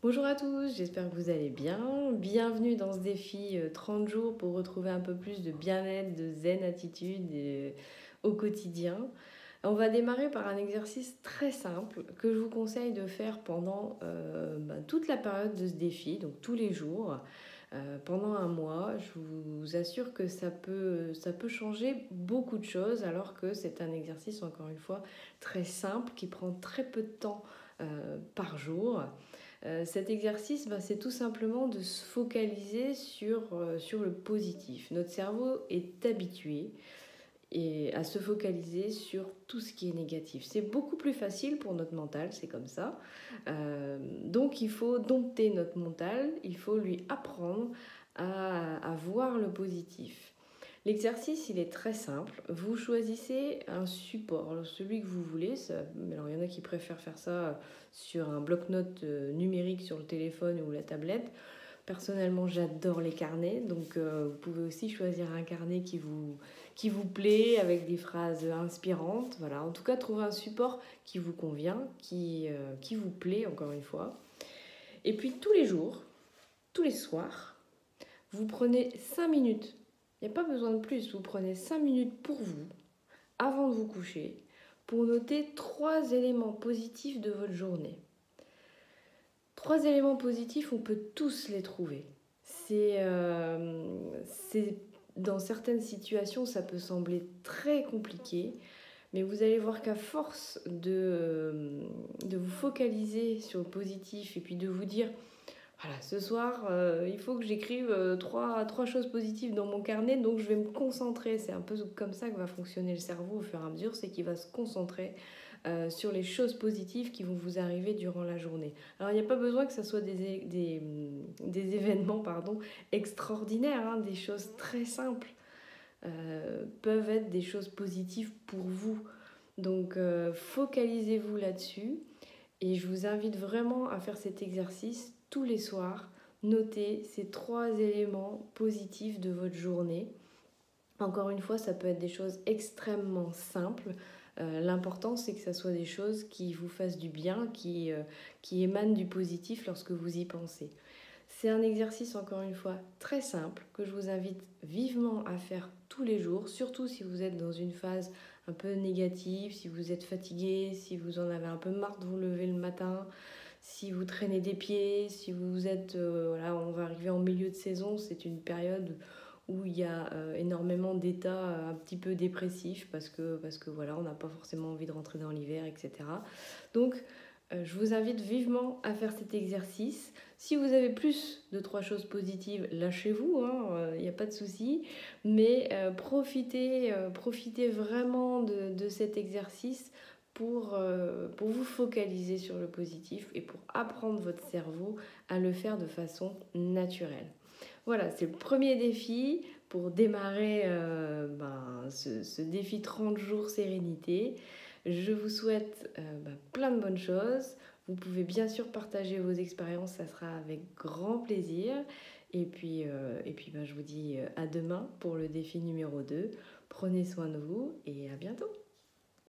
Bonjour à tous, j'espère que vous allez bien. Bienvenue dans ce défi 30 jours pour retrouver un peu plus de bien-être, de zen attitude au quotidien. On va démarrer par un exercice très simple que je vous conseille de faire pendant toute la période de ce défi, donc tous les jours, pendant un mois. Je vous assure que ça peut changer beaucoup de choses alors que c'est un exercice, encore une fois, très simple qui prend très peu de temps par jour. Cet exercice, c'est tout simplement de se focaliser sur le positif. Notre cerveau est habitué à se focaliser sur tout ce qui est négatif. C'est beaucoup plus facile pour notre mental, c'est comme ça. Donc il faut dompter notre mental, il faut lui apprendre à voir le positif. L'exercice, il est très simple. Vous choisissez un support, celui que vous voulez. Alors, il y en a qui préfèrent faire ça sur un bloc-notes numérique sur le téléphone ou la tablette. Personnellement, j'adore les carnets, donc vous pouvez aussi choisir un carnet qui vous plaît, avec des phrases inspirantes. Voilà. En tout cas, trouver un support qui vous convient, qui vous plaît, encore une fois. Et puis, tous les jours, tous les soirs, vous prenez 5 minutes. Il n'y a pas besoin de plus. Vous prenez 5 minutes pour vous, avant de vous coucher, pour noter 3 éléments positifs de votre journée. 3 éléments positifs, on peut tous les trouver. Dans certaines situations, ça peut sembler très compliqué, mais vous allez voir qu'à force de vous focaliser sur le positif et puis de vous dire voilà, ce soir, il faut que j'écrive trois choses positives dans mon carnet, donc je vais me concentrer. C'est un peu comme ça que va fonctionner le cerveau au fur et à mesure, c'est qu'il va se concentrer sur les choses positives qui vont vous arriver durant la journée. Alors, il n'y a pas besoin que ce soit des événements extraordinaires, hein, des choses très simples peuvent être des choses positives pour vous. Donc, focalisez-vous là-dessus. Et je vous invite vraiment à faire cet exercice tous les soirs. Notez ces 3 éléments positifs de votre journée. Encore une fois, ça peut être des choses extrêmement simples. L'important, c'est que ça soit des choses qui vous fassent du bien, qui émanent du positif lorsque vous y pensez. C'est un exercice, encore une fois, très simple que je vous invite vivement à faire tous les jours, surtout si vous êtes dans une phase un peu négative, si vous êtes fatigué, si vous en avez un peu marre de vous lever le matin, si vous traînez des pieds, si vous êtes, on va arriver en milieu de saison, c'est une période où il y a énormément d'états un petit peu dépressifs parce que voilà, on n'a pas forcément envie de rentrer dans l'hiver, etc. Donc, je vous invite vivement à faire cet exercice. Si vous avez plus de 3 choses positives, lâchez-vous, il n'y a pas de souci. Mais profitez vraiment de cet exercice pour vous focaliser sur le positif et pour apprendre votre cerveau à le faire de façon naturelle. Voilà, c'est le premier défi pour démarrer ce défi 30 jours sérénité. Je vous souhaite plein de bonnes choses. Vous pouvez bien sûr partager vos expériences, ça sera avec grand plaisir. Et puis je vous dis à demain pour le défi numéro 2. Prenez soin de vous et à bientôt.